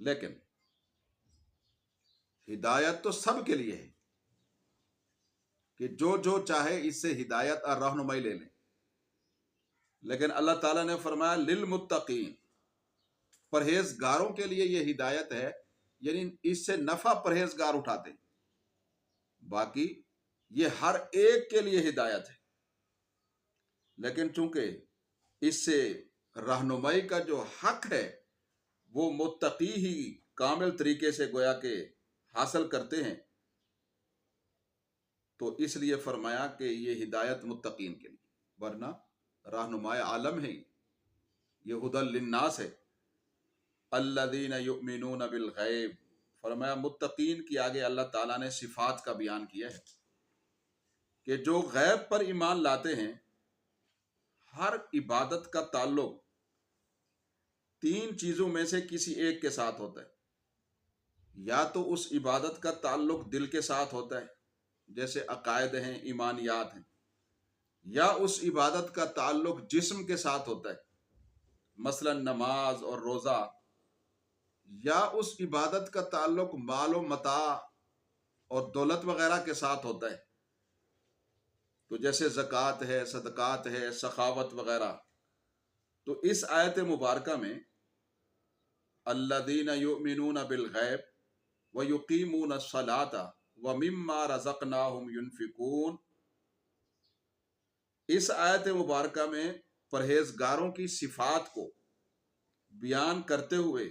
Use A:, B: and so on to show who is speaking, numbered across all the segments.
A: لیکن ہدایت تو سب کے لیے ہے کہ جو چاہے اس سے ہدایت اور رہنمائی لے لیں، لیکن اللہ تعالیٰ نے فرمایا للمتقین، پرہیزگاروں کے لیے یہ ہدایت ہے، یعنی اس سے نفع پرہیزگار اٹھاتے ہیں، باقی یہ ہر ایک کے لیے ہدایت ہے، لیکن چونکہ اس سے رہنمائی کا جو حق ہے وہ متقی ہی کامل طریقے سے گویا کہ حاصل کرتے ہیں، تو اس لیے فرمایا کہ یہ ہدایت متقین کے لیے، ورنہ رہنمائے عالم ہے، یہ ہدی للناس ہے، الذین یؤمنون بالغیب، فرمایا متقین کی آگے اللہ تعالیٰ نے صفات کا بیان کیا ہے کہ جو غیب پر ایمان لاتے ہیں، ہر عبادت کا تعلق تین چیزوں میں سے کسی ایک کے ساتھ ہوتا ہے، یا تو اس عبادت کا تعلق دل کے ساتھ ہوتا ہے جیسے عقائد ہیں، ایمانیات ہیں، یا اس عبادت کا تعلق جسم کے ساتھ ہوتا ہے مثلا نماز اور روزہ، یا اس عبادت کا تعلق مال و متاع اور دولت وغیرہ کے ساتھ ہوتا ہے، تو جیسے زکوٰۃ ہے، صدقات ہے، سخاوت وغیرہ۔ تو اس آیت مبارکہ میں الذین یؤمنون بالغیب ویقیمون الصلاۃ ومما رزقناہم ینفقون، اس آیت مبارکہ میں پرہیزگاروں کی صفات کو بیان کرتے ہوئے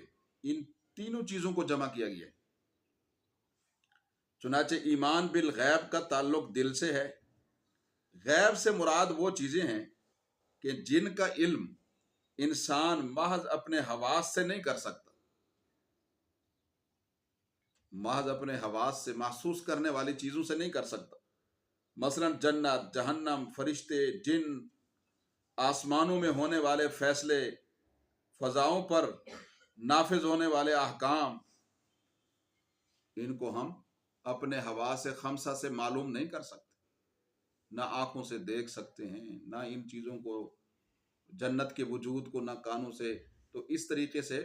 A: ان تینوں چیزوں کو جمع کیا گیا ہے۔ چنانچہ ایمان بالغیب کا تعلق دل سے ہے، غیب سے مراد وہ چیزیں ہیں کہ جن کا علم انسان محض اپنے حواس سے نہیں کر سکتا، محض اپنے حواس سے محسوس کرنے والی چیزوں سے نہیں کر سکتا، مثلا جنت، جہنم، فرشتے، جن، آسمانوں میں ہونے والے فیصلے، فضاؤں پر نافذ ہونے والے احکام، ان کو ہم اپنے حواس خمسہ سے معلوم نہیں کر سکتے، نہ آنکھوں سے دیکھ سکتے ہیں، نہ ان چیزوں کو، جنت کے وجود کو، نہ کانوں سے۔ تو اس طریقے سے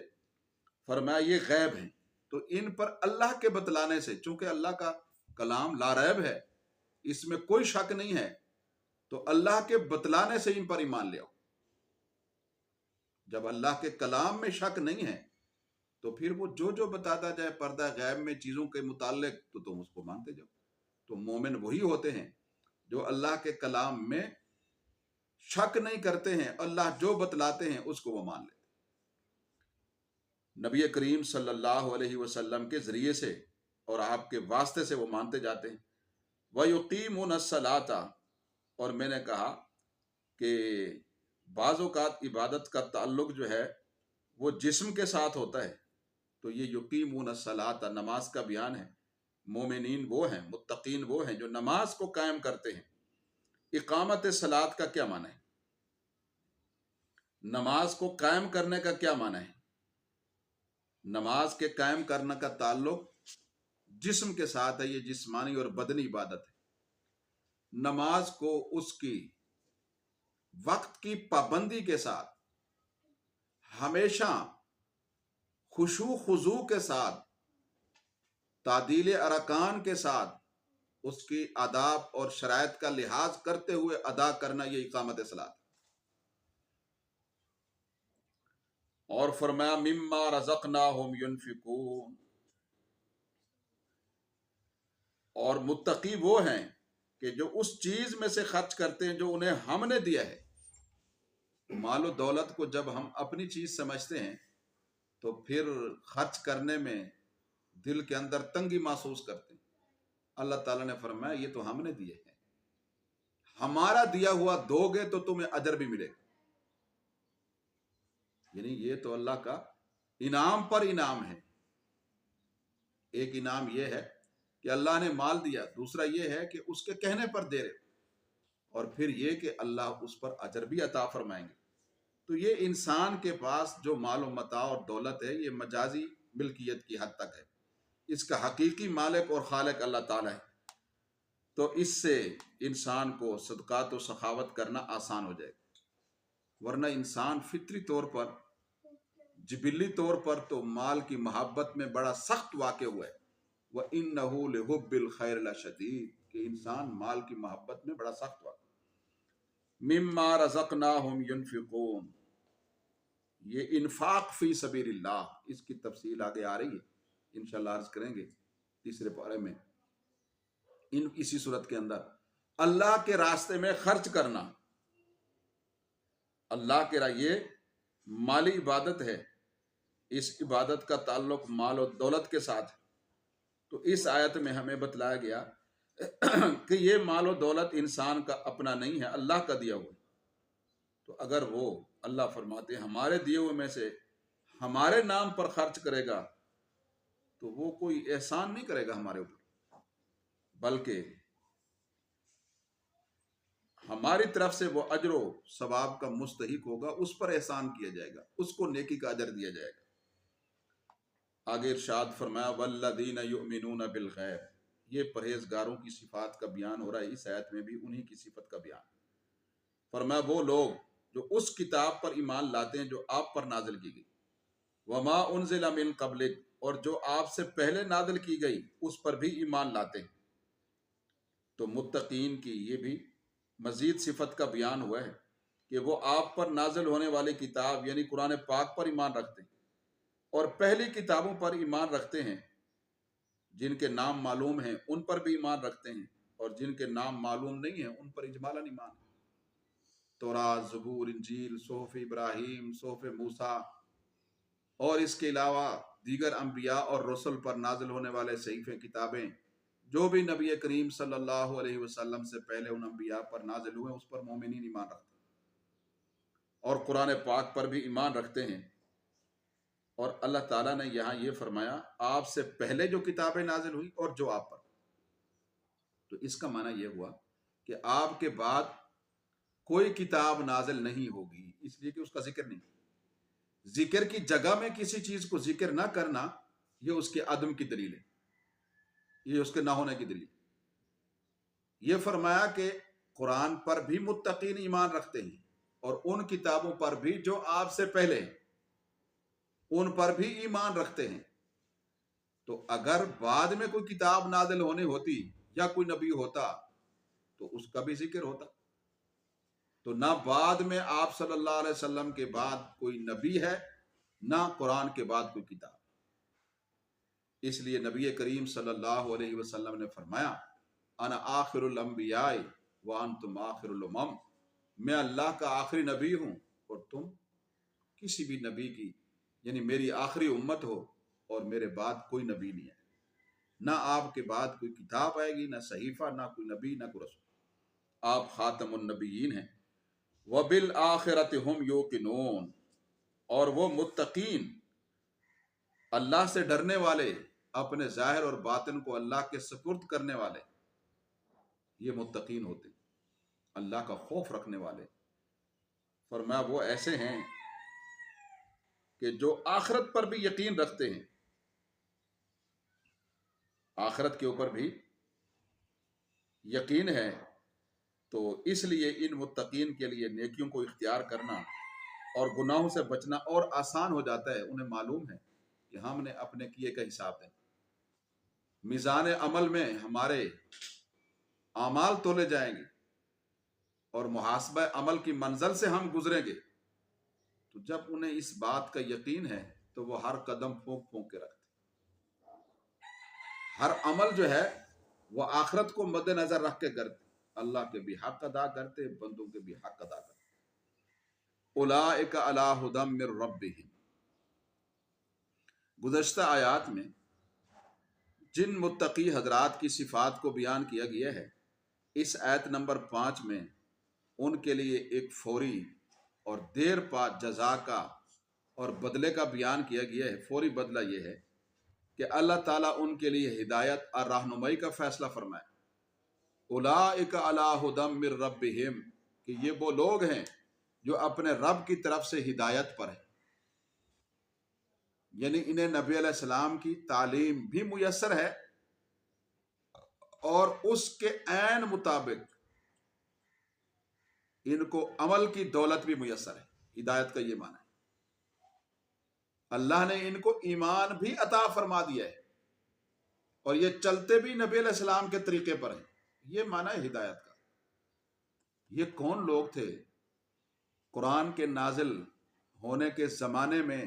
A: فرمایا یہ غیب ہیں، تو ان پر اللہ کے بتلانے سے، چونکہ اللہ کا کلام لا ریب ہے، اس میں کوئی شک نہیں ہے، تو اللہ کے بتلانے سے ان پر ایمان لے آؤ۔ جب اللہ کے کلام میں شک نہیں ہے تو پھر وہ جو بتاتا جائے پردہ غیب میں چیزوں کے متعلق تو تم اس کو مانتے جاؤ۔ تو مومن وہی ہوتے ہیں جو اللہ کے کلام میں شک نہیں کرتے ہیں، اللہ جو بتلاتے ہیں اس کو وہ مان لیتے ہیں۔ نبی کریم صلی اللہ علیہ وسلم کے ذریعے سے اور آپ کے واسطے سے وہ مانتے جاتے ہیں۔ وَيُقِيمُونَ الصَّلَاةَ، اور میں نے کہا کہ بعض اوقات عبادت کا تعلق جو ہے وہ جسم کے ساتھ ہوتا ہے، تو یہ یقیمون الصلاۃ نماز کا بیان ہے۔ مومنین وہ ہیں، متقین وہ ہیں جو نماز کو قائم کرتے ہیں۔ اقامت صلاۃ کا کیا معنی ہے؟ نماز کو قائم کرنے کا کیا معنی ہے؟ نماز کے قائم کرنے کا تعلق جسم کے ساتھ ہے، یہ جسمانی اور بدنی عبادت ہے۔ نماز کو اس کی وقت کی پابندی کے ساتھ، ہمیشہ خشوع خضوع کے ساتھ، تعدیل ارکان کے ساتھ، اس کی آداب اور شرائط کا لحاظ کرتے ہوئے ادا کرنا، یہ اقامت صلاۃ۔ اور فرمایا مما رزقناہم ینفقون، اور متقی وہ ہیں کہ جو اس چیز میں سے خرچ کرتے ہیں جو انہیں ہم نے دیا ہے۔ مال و دولت کو جب ہم اپنی چیز سمجھتے ہیں تو پھر خرچ کرنے میں دل کے اندر تنگی محسوس کرتے ہیں۔ اللہ تعالیٰ نے فرمایا یہ تو ہم نے دیے ہیں، ہمارا دیا ہوا دو گے تو تمہیں اجر بھی ملے گا، یعنی یہ تو اللہ کا انعام پر انعام ہے۔ ایک انعام یہ ہے کہ اللہ نے مال دیا، دوسرا یہ ہے کہ اس کے کہنے پر دے رہے، اور پھر یہ کہ اللہ اس پر اجر بھی عطا فرمائیں گے۔ تو یہ انسان کے پاس جو مال و متاع اور دولت ہے یہ مجازی ملکیت کی حد تک ہے، اس کا حقیقی مالک اور خالق اللہ تعالیٰ ہے، تو اس سے انسان کو صدقات و سخاوت کرنا آسان ہو جائے گا۔ ورنہ انسان فطری طور پر جبلی طور پر تو مال کی محبت میں بڑا سخت واقع ہوا ہے، وَإِنَّهُ لِحُبِّ الْخَيْرِ لَشَدِيدٌ، کہ انسان مال کی محبت میں بڑا سخت واقع مِمَّا رَزَقْنَاهُمْ يُنْفِقُونَ، یہ انفاق فی سبیل اللہ، اس کی تفصیل آگے آ رہی ہے، انشاءاللہ عرض کریں گے تیسرے پارے میں، اسی صورت کے اندر اللہ کے راستے میں خرچ کرنا، اللہ کے یہ مالی عبادت ہے، اس عبادت کا تعلق مال و دولت کے ساتھ ہے۔ تو اس آیت میں ہمیں بتلایا گیا کہ یہ مال و دولت انسان کا اپنا نہیں ہے، اللہ کا دیا ہوا ہے۔ تو اگر وہ اللہ فرماتے ہیں ہمارے دیے ہوئے میں سے ہمارے نام پر خرچ کرے گا تو وہ کوئی احسان نہیں کرے گا ہمارے اوپر، بلکہ ہماری طرف سے وہ اجر و ثواب کا مستحق ہوگا، اس پر احسان کیا جائے گا، اس کو نیکی کا اجر دیا جائے گا۔ آگے ارشاد فرمایا والذین یؤمنون بالغیب، یہ پرہیزگاروں کی صفات کا بیان ہو رہا ہے، اس آیت میں بھی انہی کی صفت کا بیان۔ فرمایا وہ لوگ جو اس کتاب پر ایمان لاتے ہیں جو آپ پر نازل کی گئی، وما انزل من قبلک، اور جو آپ سے پہلے نازل کی گئی اس پر بھی ایمان لاتے ہیں۔ تو متقین کی یہ بھی مزید صفت کا بیان ہوا ہے کہ وہ آپ پر نازل ہونے والی کتاب یعنی قرآن پاک پر ایمان رکھتے ہیں، اور پہلی کتابوں پر ایمان رکھتے ہیں، جن کے نام معلوم ہیں ان پر بھی ایمان رکھتے ہیں، اور جن کے نام معلوم نہیں ہیں ان پر اجمالاً ایمان ہے۔ تورات، زبور، انجیل، صحف ابراہیم، صحف موسیٰ، اور اس کے علاوہ دیگر انبیاء اور رسل پر نازل ہونے والے صحیفے، کتابیں جو بھی نبی کریم صلی اللہ علیہ وسلم سے پہلے ان انبیاء پر نازل ہوئے اس پر مومنین ایمان رکھتے ہیں، اور قرآن پاک پر بھی ایمان رکھتے ہیں۔ اور اللہ تعالیٰ نے یہاں یہ فرمایا آپ سے پہلے جو کتابیں نازل ہوئی اور جو آپ پر، تو اس کا معنی یہ ہوا کہ آپ کے بعد کوئی کتاب نازل نہیں ہوگی، اس لیے کہ اس کا ذکر نہیں۔ ذکر کی جگہ میں کسی چیز کو ذکر نہ کرنا یہ اس کے عدم کی دلیل ہے، یہ اس کے نہ ہونے کی دلیل۔ یہ فرمایا کہ قرآن پر بھی متقین ایمان رکھتے ہیں، اور ان کتابوں پر بھی جو آپ سے پہلے ان پر بھی ایمان رکھتے ہیں۔ تو اگر بعد میں کوئی کتاب نازل ہونے ہوتی یا کوئی نبی ہوتا تو اس کا بھی ذکر ہوتا۔ تو نہ بعد میں آپ صلی اللہ علیہ وسلم کے بعد کوئی نبی ہے، نہ قرآن کے بعد کوئی کتاب۔ اس لیے نبی کریم صلی اللہ علیہ وسلم نے فرمایا انا آخر الانبیاء وانتم آخر الامم، میں اللہ کا آخری نبی ہوں اور تم کسی بھی نبی کی یعنی میری آخری امت ہو، اور میرے بعد کوئی نبی نہیں ہے، نہ آپ کے بعد کوئی کتاب آئے گی، نہ صحیفہ، نہ کوئی نبی، نہ کوئی رسول، آپ خاتم النبیین ہیں۔ وَبِالْآخِرَةِ هُمْ يُوقِنُونَ، اور وہ متقین اللہ سے ڈرنے والے، اپنے ظاہر اور باطن کو اللہ کے سپرد کرنے والے، یہ متقین ہوتے ہیں، اللہ کا خوف رکھنے والے۔ فرمایا وہ ایسے ہیں کہ جو آخرت پر بھی یقین رکھتے ہیں، آخرت کے اوپر بھی یقین ہے، تو اس لیے ان متقین کے لیے نیکیوں کو اختیار کرنا اور گناہوں سے بچنا اور آسان ہو جاتا ہے۔ انہیں معلوم ہے کہ ہم نے اپنے کیے کا حساب دینا، میزان عمل میں ہمارے اعمال تولے جائیں گے اور محاسبہ عمل کی منزل سے ہم گزریں گے۔ تو جب انہیں اس بات کا یقین ہے تو وہ ہر قدم پھونک پھونک کے رکھتے، ہر عمل جو ہے وہ آخرت کو مد نظر رکھ کے کرتے، اللہ کے بھی حق ادا کرتے، بندوں کے بھی حق ادا کرتے۔ اولئک علی ھدی من ربہم، گزشتہ آیات میں جن متقی حضرات کی صفات کو بیان کیا گیا ہے، اس آیت نمبر 5 میں ان کے لیے ایک فوری اور دیر پا جزا کا اور بدلے کا بیان کیا گیا ہے۔ فوری بدلہ یہ ہے کہ اللہ تعالیٰ ان کے لیے ہدایت اور رہنمائی کا فیصلہ فرمائے۔ اولئک علی ھدی من ربہم، کہ یہ وہ لوگ ہیں جو اپنے رب کی طرف سے ہدایت پر ہیں، یعنی انہیں نبی علیہ السلام کی تعلیم بھی میسر ہے اور اس کے عین مطابق ان کو عمل کی دولت بھی میسر ہے۔ ہدایت کا یہ معنی ہے۔ اللہ نے ان کو ایمان بھی عطا فرما دیا ہے اور یہ چلتے بھی نبی علیہ السلام کے طریقے پر ہیں. یہ معنی ہے ہدایت کا. یہ کون لوگ تھے؟ قرآن کے نازل ہونے کے زمانے میں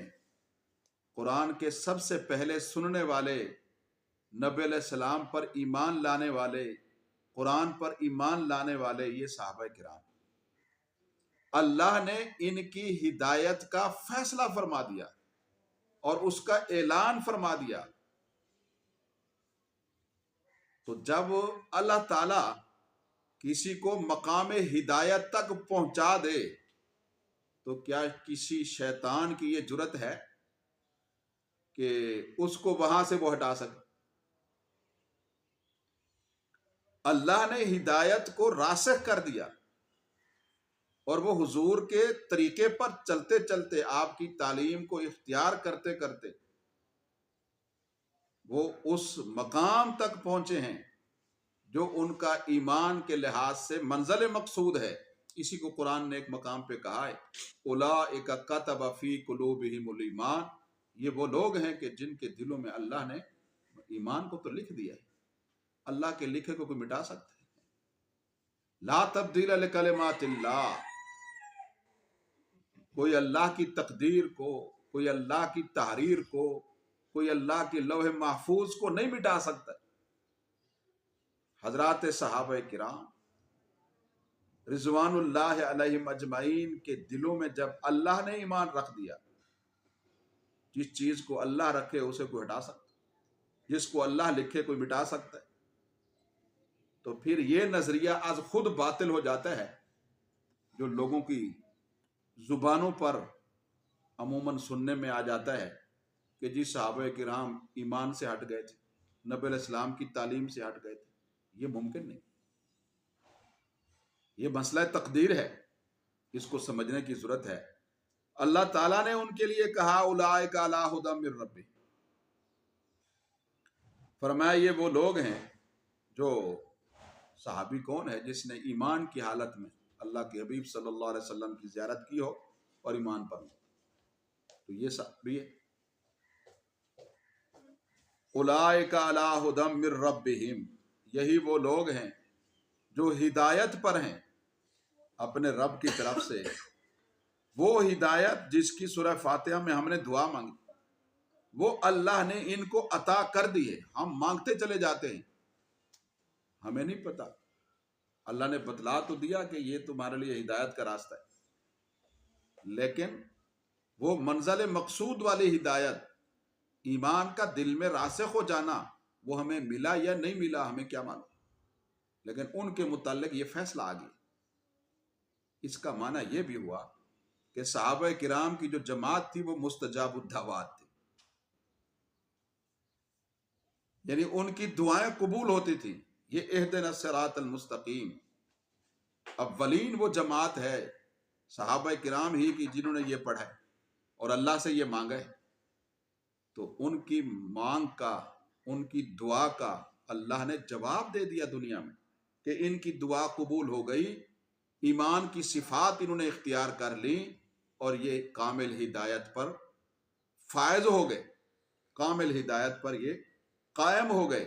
A: قرآن کے سب سے پہلے سننے والے، نبی علیہ السلام پر ایمان لانے والے، قرآن پر ایمان لانے والے یہ صحابہ کرام. اللہ نے ان کی ہدایت کا فیصلہ فرما دیا اور اس کا اعلان فرما دیا. تو جب اللہ تعالی کسی کو مقام ہدایت تک پہنچا دے تو کیا کسی شیطان کی یہ جرت ہے کہ اس کو وہاں سے وہ ہٹا سکے؟ اللہ نے ہدایت کو راسخ کر دیا اور وہ حضور کے طریقے پر چلتے چلتے، آپ کی تعلیم کو اختیار کرتے کرتے وہ اس مقام تک پہنچے ہیں جو ان کا ایمان کے لحاظ سے منزل مقصود ہے. اسی کو قرآن نے ایک مقام پہ کہا ہے اولئک کتب فی قلوبہم الایمان. یہ وہ لوگ ہیں کہ جن کے دلوں میں اللہ نے ایمان کو تو لکھ دیا ہے. اللہ کے لکھے کو کوئی مٹا سکتا ہے؟ لا تبدیل لکلمات اللہ. کوئی اللہ کی تقدیر کو، کوئی اللہ کی تحریر کو، کوئی اللہ کے لوح محفوظ کو نہیں مٹا سکتا. حضرات صحابہ کرام رضوان اللہ علیہم اجمعین کے دلوں میں جب اللہ نے ایمان رکھ دیا، جس چیز کو اللہ رکھے اسے کوئی ہٹا سکتا، جس کو اللہ لکھے کوئی مٹا سکتا ہے. تو پھر یہ نظریہ از خود باطل ہو جاتا ہے جو لوگوں کی زبانوں پر عموماً سننے میں آ جاتا ہے کہ جی صحابہ کرام ایمان سے ہٹ گئے تھے، نبی علیہ السلام کی تعلیم سے ہٹ گئے تھے. یہ ممکن نہیں. یہ مسئلہ تقدیر ہے، اس کو سمجھنے کی ضرورت ہے. اللہ تعالیٰ نے ان کے لیے کہا اولئک علی ھدی من ربہم. فرمایا یہ وہ لوگ ہیں جو، صحابی کون ہے جس نے ایمان کی حالت میں اللہ کے حبیب صلی اللہ علیہ وسلم کی زیارت کی ہو اور ایمان پر ہو؟ تو یہ صحابی ہے. اولئک علی ھدی من ربہم. یہی وہ لوگ ہیں جو ہدایت پر ہیں اپنے رب کی طرف سے. وہ ہدایت جس کی سورہ فاتحہ میں ہم نے دعا مانگی وہ اللہ نے ان کو عطا کر دی ہے. ہم مانگتے چلے جاتے ہیں، ہمیں نہیں پتا. اللہ نے بتلا تو دیا کہ یہ تمہارے لیے ہدایت کا راستہ ہے، لیکن وہ منزل مقصود والی ہدایت، ایمان کا دل میں راسخ ہو جانا، وہ ہمیں ملا یا نہیں ملا ہمیں کیا معلوم. لیکن ان کے متعلق یہ فیصلہ آ گیا. اس کا معنی یہ بھی ہوا کہ صحابہ کرام کی جو جماعت تھی وہ مستجاب الدعوات تھی، یعنی ان کی دعائیں قبول ہوتی تھی. یہ اہدنا الصراط المستقیم اولین وہ جماعت ہے صحابہ کرام ہی کی جنہوں نے یہ پڑھا ہے اور اللہ سے یہ مانگا ہے. تو ان کی مانگ کا، ان کی دعا کا اللہ نے جواب دے دیا دنیا میں کہ ان کی دعا قبول ہو گئی، ایمان کی صفات انہوں نے اختیار کر لی اور یہ کامل ہدایت پر فائز ہو گئے، کامل ہدایت پر یہ قائم ہو گئے.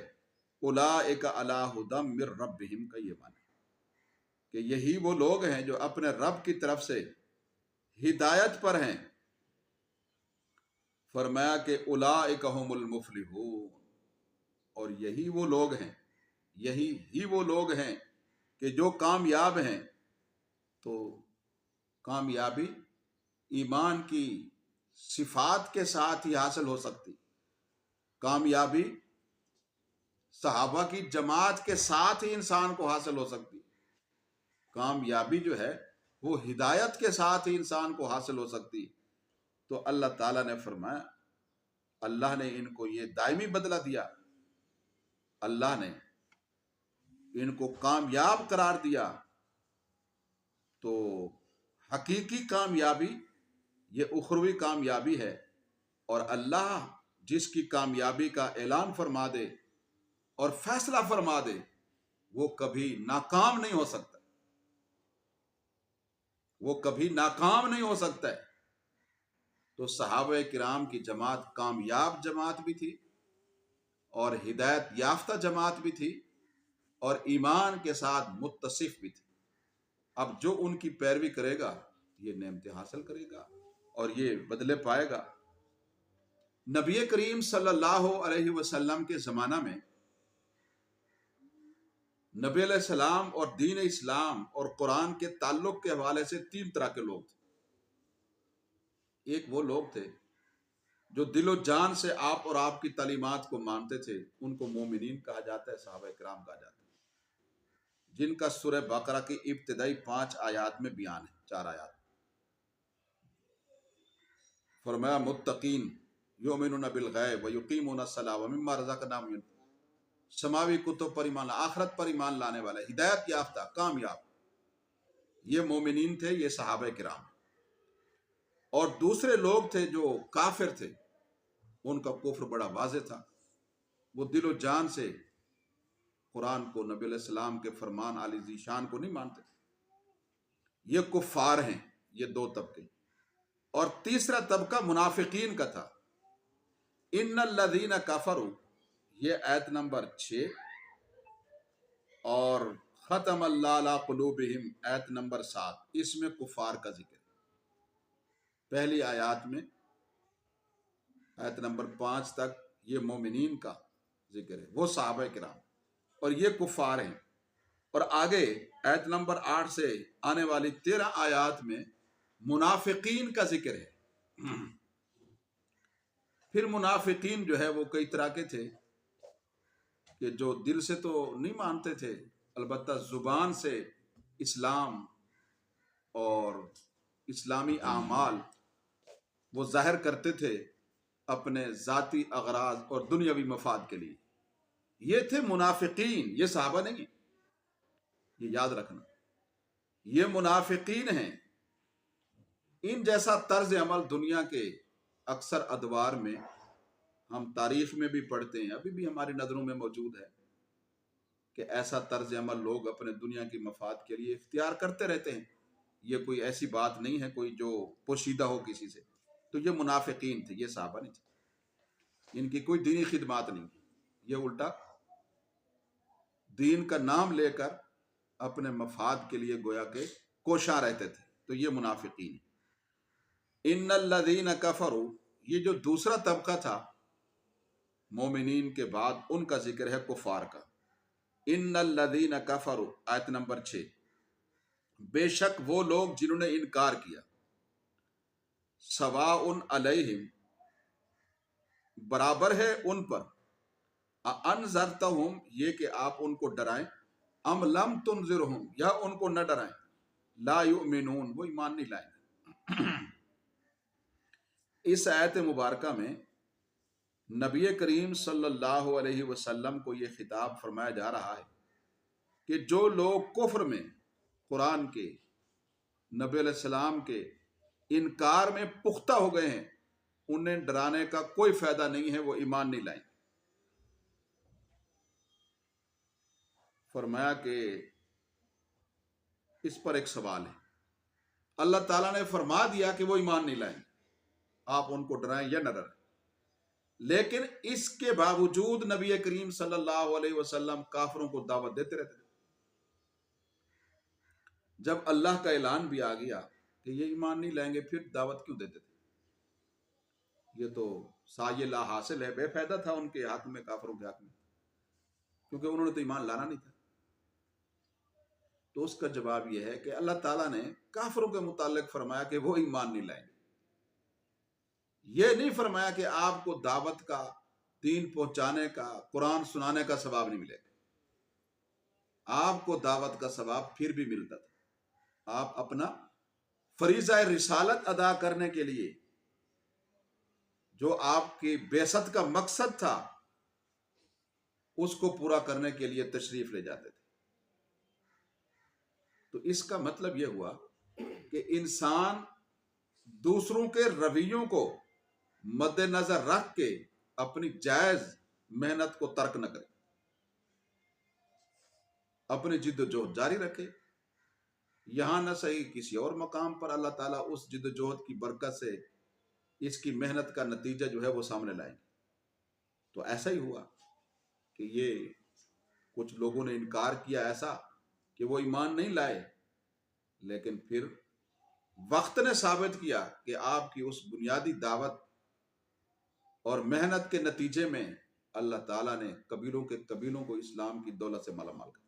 A: اولئک علی ھدی من ربہم کا یہ معنی کہ یہی وہ لوگ ہیں جو اپنے رب کی طرف سے ہدایت پر ہیں. فرمایا کہ اولئک ھم المفلحون. اور یہی وہ لوگ ہیں، یہی ہی وہ لوگ ہیں کہ جو کامیاب ہیں. تو کامیابی ایمان کی صفات کے ساتھ ہی حاصل ہو سکتی. کامیابی صحابہ کی جماعت کے ساتھ ہی انسان کو حاصل ہو سکتی. کامیابی جو ہے وہ ہدایت کے ساتھ ہی انسان کو حاصل ہو سکتی. تو اللہ تعالیٰ نے فرمایا، اللہ نے ان کو یہ دائمی بدلہ دیا، اللہ نے ان کو کامیاب قرار دیا. تو حقیقی کامیابی یہ اخروی کامیابی ہے، اور اللہ جس کی کامیابی کا اعلان فرما دے اور فیصلہ فرما دے وہ کبھی ناکام نہیں ہو سکتا، وہ کبھی ناکام نہیں ہو سکتا ہے. تو صحابہ کرام کی جماعت کامیاب جماعت بھی تھی اور ہدایت یافتہ جماعت بھی تھی اور ایمان کے ساتھ متصف بھی تھی۔ اب جو ان کی پیروی کرے گا یہ نعمتیں حاصل کرے گا اور یہ بدلے پائے گا۔ نبی کریم صلی اللہ علیہ وسلم کے زمانہ میں نبی علیہ السلام اور دین اسلام اور قرآن کے تعلق کے حوالے سے تین طرح کے لوگ تھے۔ ایک وہ لوگ تھے جو دل و جان سے آپ اور آپ کی تعلیمات کو مانتے تھے، ان کو مومنین کہا جاتا ہے، صحابہ کرام کہا جاتا ہے، جن کا سورہ بقرہ کی ابتدائی 5 آیات میں بیان ہے، 4 آیات۔ فرمایا متقین یؤمنون بالغیب ویقیمون الصلاۃ ومما رزقناہم ينفقون، سماوی کتب پر ایمان، آخرت پر ایمان لانے والے، ہدایت یافتہ، کامیاب، یہ مومنین تھے، یہ صحابہ کرام۔ اور دوسرے لوگ تھے جو کافر تھے، ان کا کفر بڑا واضح تھا، وہ دل و جان سے قرآن کو، نبی علیہ السلام کے فرمان علی ذی شان کو نہیں مانتے تھے، یہ کفار ہیں۔ یہ دو طبقے۔ اور تیسرا طبقہ منافقین کا تھا، ان الذین کفروا، یہ آیت نمبر 6، اور ختم اللہ علی قلوبہم آیت نمبر 7، اس میں کفار کا ذکر ہے۔ پہلی آیات میں آیت نمبر 5 تک یہ مومنین کا ذکر ہے، وہ صحابہ کرام، اور یہ کفار ہیں۔ اور آگے آیت نمبر 8 سے آنے والی 13 آیات میں منافقین کا ذکر ہے۔ پھر منافقین جو ہے وہ کئی طرح کے تھے کہ جو دل سے تو نہیں مانتے تھے، البتہ زبان سے اسلام اور اسلامی اعمال وہ ظاہر کرتے تھے اپنے ذاتی اغراض اور دنیاوی مفاد کے لیے۔ یہ تھے منافقین، یہ صحابہ نہیں ہیں، یہ یاد رکھنا، یہ منافقین ہیں۔ ان جیسا طرز عمل دنیا کے اکثر ادوار میں ہم تاریخ میں بھی پڑھتے ہیں، ابھی بھی ہماری نظروں میں موجود ہے کہ ایسا طرز عمل لوگ اپنے دنیا کی مفاد کے لیے اختیار کرتے رہتے ہیں۔ یہ کوئی ایسی بات نہیں ہے کوئی جو پوشیدہ ہو کسی سے۔ تو یہ منافقین تھے، یہ صحابہ نہیں تھے، ان کی کوئی دینی خدمات نہیں، یہ الٹا دین کا نام لے کر اپنے مفاد کے لیے گویا کہ کوشاں رہتے تھے، تو یہ منافقین ہیں۔ ان الذین کفروا، یہ جو دوسرا طبقہ تھا مومنین کے بعد، ان کا ذکر ہے کفار کا۔ ان الذین کفروا آیت نمبر 6، بے شک وہ لوگ جنہوں نے انکار کیا، سواء علیہم، برابر ہے ان پر، انذرتہم، یہ کہ آپ ان کو ڈرائیں، ام لم تنذرہم، یا ان کو نہ ڈرائیں، لا یؤمنون، وہ ایمان نہیں لائیں گے۔ اس آیت مبارکہ میں نبی کریم صلی اللہ علیہ وسلم کو یہ خطاب فرمایا جا رہا ہے کہ جو لوگ کفر میں قرآن کے، نبی علیہ السلام کے انکار میں پختہ ہو گئے ہیں، انہیں ڈرانے کا کوئی فائدہ نہیں ہے، وہ ایمان نہیں لائیں۔ فرمایا کہ اس پر ایک سوال ہے، اللہ تعالیٰ نے فرما دیا کہ وہ ایمان نہیں لائیں، آپ ان کو ڈرائیں یا نہ ڈرائیں، لیکن اس کے باوجود نبی کریم صلی اللہ علیہ وسلم کافروں کو دعوت دیتے رہتے تھے۔ جب اللہ کا اعلان بھی آ گیا کہ یہ ایمان نہیں لائیں گے، پھر دعوت کیوں دیتے تھے؟ یہ تو سایہ لا حاصل ہے، بے فائدہ تھا ان کے حق میں، کافروں کے حق میں، کیونکہ انہوں نے تو ایمان لانا نہیں تھا۔ تو اس کا جواب یہ ہے کہ اللہ تعالیٰ نے کافروں کے متعلق فرمایا کہ وہ ایمان نہیں لائیں گے، یہ نہیں فرمایا کہ آپ کو دعوت کا، دین پہنچانے کا، قرآن سنانے کا ثواب نہیں ملے گا۔ آپ کو دعوت کا ثواب پھر بھی ملتا تھا، آپ اپنا فریضہ رسالت ادا کرنے کے لیے، جو آپ کی بعثت کا مقصد تھا، اس کو پورا کرنے کے لیے تشریف لے جاتے تھے۔ تو اس کا مطلب یہ ہوا کہ انسان دوسروں کے رویوں کو مد نظر رکھ کے اپنی جائز محنت کو ترک نہ کرے، اپنی جد و جہد جاری رکھے، یہاں نہ صحیح کسی اور مقام پر اللہ تعالیٰ اس جد و جہد کی برکت سے اس کی محنت کا نتیجہ جو ہے وہ سامنے لائیں گے۔ تو ایسا ہی ہوا کہ یہ کچھ لوگوں نے انکار کیا ایسا کہ وہ ایمان نہیں لائے، لیکن پھر وقت نے ثابت کیا کہ آپ کی اس بنیادی دعوت اور محنت کے نتیجے میں اللہ تعالیٰ نے قبیلوں کو اسلام کی دولت سے مالا مال کر،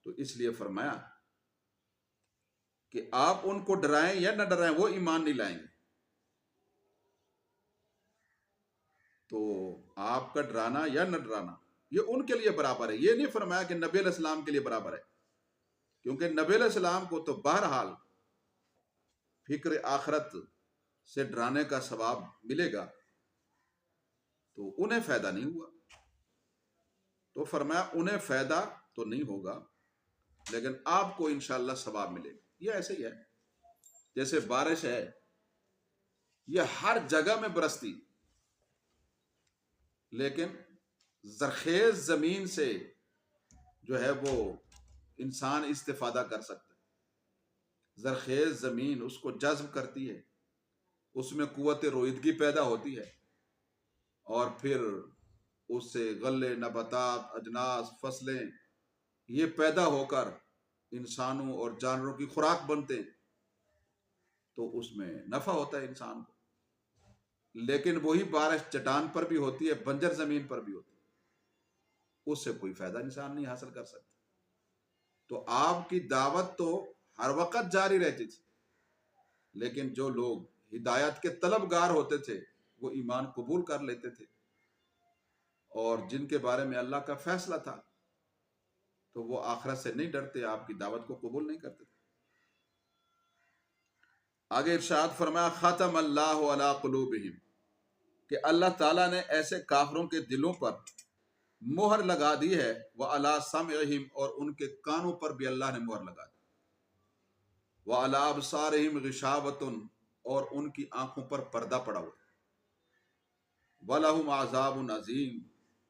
A: تو اس لیے فرمایا کہ آپ ان کو ڈرائیں یا نہ ڈرائیں، وہ ایمان نہیں لائیں گے۔ تو آپ کا ڈرانا یا نہ ڈرانا یہ ان کے لیے برابر ہے، یہ نہیں فرمایا کہ نبی علیہ السلام کے لیے برابر ہے، کیونکہ نبی علیہ السلام کو تو بہرحال فکر آخرت سے ڈرانے کا ثواب ملے گا، تو انہیں فائدہ نہیں ہوا۔ تو فرمایا انہیں فائدہ تو نہیں ہوگا، لیکن آپ کو انشاءاللہ ثواب ملے گا۔ یہ ایسے ہی ہے جیسے بارش ہے، یہ ہر جگہ میں برستی، لیکن زرخیز زمین سے جو ہے وہ انسان استفادہ کر سکتا ہے۔ زرخیز زمین اس کو جذب کرتی ہے، اس میں قوت رویدگی پیدا ہوتی ہے، اور پھر اس سے غلے، نباتات، اجناس، فصلیں یہ پیدا ہو کر انسانوں اور جانوروں کی خوراک بنتے ہیں، تو اس میں نفع ہوتا ہے انسان کو۔ لیکن وہی بارش چٹان پر بھی ہوتی ہے، بنجر زمین پر بھی ہوتی ہے، اس سے کوئی فائدہ انسان نہیں حاصل کر سکتا۔ تو آپ کی دعوت تو ہر وقت جاری رہتی تھی، لیکن جو لوگ ہدایت کے طلبگار ہوتے تھے وہ ایمان قبول کر لیتے تھے، اور جن کے بارے میں اللہ کا فیصلہ تھا تو وہ آخرت سے نہیں ڈرتے، آپ کی دعوت کو قبول نہیں کرتے تھے۔ آگے ارشاد فرمایا ختم اللہ علی قلوبہم، کہ اللہ تعالیٰ نے ایسے کافروں کے دلوں پر مہر لگا دی ہے، وعلی سمعہم، اور ان کے کانوں پر بھی اللہ نے مہر لگا دی، وعلی ابصارہم غشاوۃ، اور ان کی آنکھوں پر پردہ پڑا ہوا، وَلَهُمْ عَذَابٌ عَظِيمٌ،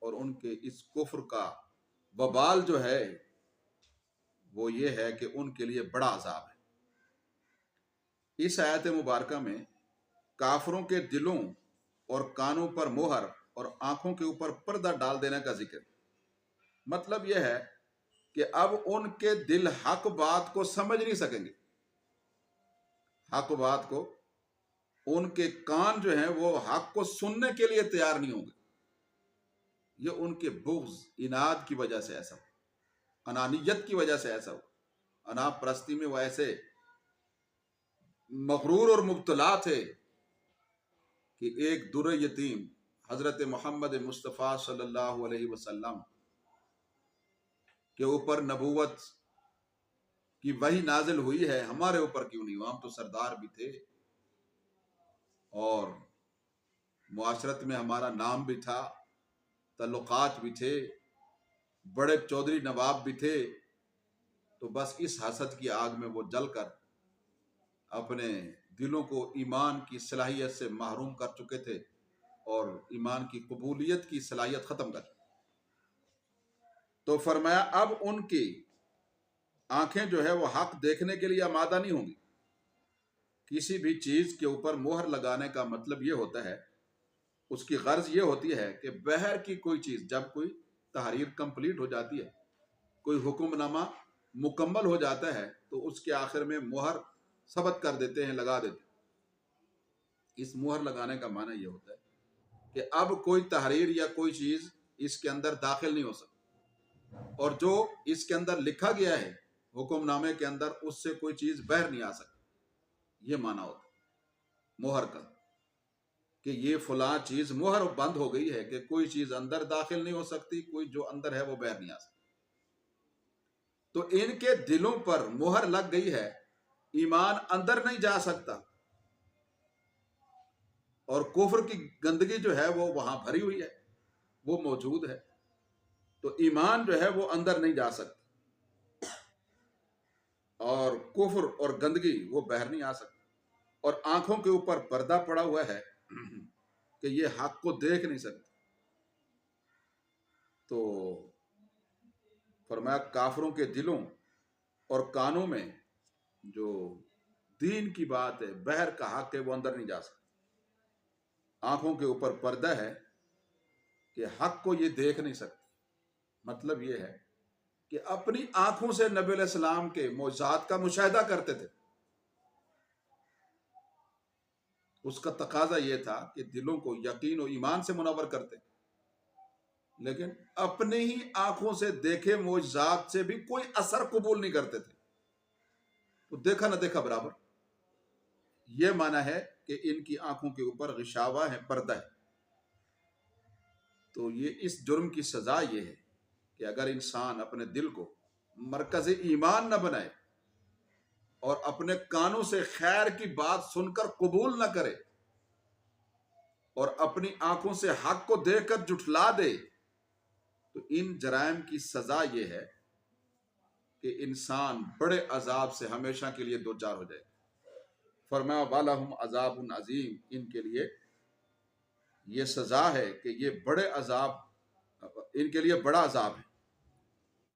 A: اور ان کے اس کفر کا وبال جو ہے وہ یہ ہے کہ ان کے لیے بڑا عذاب ہے۔ اس آیت مبارکہ میں کافروں کے دلوں اور کانوں پر مہر اور آنکھوں کے اوپر پردہ ڈال دینے کا ذکر، مطلب یہ ہے کہ اب ان کے دل حق بات کو سمجھ نہیں سکیں گے، حق بات کو، ان کے کان جو ہیں وہ حق کو سننے کے لیے تیار نہیں ہوں گے۔ یہ ان کے بغض، اناد کی وجہ سے ایسا ہو، انانیت کی وجہ سے ایسا ہو، انا پرستی میں وہ ایسے مغرور اور مبتلا تھے کہ ایک در یتیم حضرت محمد مصطفیٰ صلی اللہ علیہ وسلم کے اوپر نبوت کی وحی نازل ہوئی ہے، ہمارے اوپر کیوں نہیں ہوا؟ ہم تو سردار بھی تھے اور معاشرت میں ہمارا نام بھی تھا، تعلقات بھی تھے، بڑے چودھری نواب بھی تھے، تو بس اس حسد کی آگ میں وہ جل کر اپنے دلوں کو ایمان کی صلاحیت سے محروم کر چکے تھے، اور ایمان کی قبولیت کی صلاحیت ختم کر چکے۔ تو فرمایا اب ان کی آنکھیں جو ہے وہ حق دیکھنے کے لیے آمادہ نہیں ہوں گی۔ کسی بھی چیز کے اوپر مہر لگانے کا مطلب یہ ہوتا ہے، اس کی غرض یہ ہوتی ہے کہ بہر کی کوئی چیز جب کوئی تحریر کمپلیٹ ہو جاتی ہے، کوئی حکم نامہ مکمل ہو جاتا ہے، تو اس کے آخر میں مہر ثبت کر دیتے ہیں، لگا دیتے ہیں۔ اس مہر لگانے کا معنی یہ ہوتا ہے کہ اب کوئی تحریر یا کوئی چیز اس کے اندر داخل نہیں ہو سکتی، اور جو اس کے اندر لکھا گیا ہے حکم نامے کے اندر، اس سے کوئی چیز باہر نہیں آ سکتی۔ یہ معنی ہوتا ہے مہر کا، کہ یہ فلاں چیز مہر بند ہو گئی ہے کہ کوئی چیز اندر داخل نہیں ہو سکتی، کوئی جو اندر ہے وہ باہر نہیں آ سکتی۔ تو ان کے دلوں پر مہر لگ گئی ہے، ایمان اندر نہیں جا سکتا، اور کفر کی گندگی جو ہے وہ وہاں بھری ہوئی ہے، وہ موجود ہے، تو ایمان جو ہے وہ اندر نہیں جا سکتا، اور کفر اور گندگی وہ باہر نہیں آ سکتی، اور آنکھوں کے اوپر پردہ پڑا ہوا ہے کہ یہ حق کو دیکھ نہیں سکتے۔ تو فرمایا کافروں کے دلوں اور کانوں میں جو دین کی بات ہے، بہر کا حق ہے، وہ اندر نہیں جا سکتا۔ آنکھوں کے اوپر پردہ ہے کہ حق کو یہ دیکھ نہیں سکتے. مطلب یہ ہے کہ اپنی آنکھوں سے نبی علیہ السلام کے معجزات کا مشاہدہ کرتے تھے. اس کا تقاضا یہ تھا کہ دلوں کو یقین و ایمان سے منور کرتے، لیکن اپنے ہی آنکھوں سے دیکھے معجزات سے بھی کوئی اثر قبول نہیں کرتے تھے. تو دیکھا نہ دیکھا برابر. یہ معنی ہے کہ ان کی آنکھوں کے اوپر غشاوہ ہے، پردہ ہے. تو یہ اس جرم کی سزا یہ ہے کہ اگر انسان اپنے دل کو مرکز ایمان نہ بنائے اور اپنے کانوں سے خیر کی بات سن کر قبول نہ کرے اور اپنی آنکھوں سے حق کو دیکھ کر جھٹلا دے، تو ان جرائم کی سزا یہ ہے کہ انسان بڑے عذاب سے ہمیشہ کے لیے دوچار ہو جائے. فرمایا وَلَهُمْ عَذَابٌ عَظِيمٌ، ان کے لیے یہ سزا ہے کہ یہ بڑے عذاب، ان کے لیے بڑا عذاب ہے.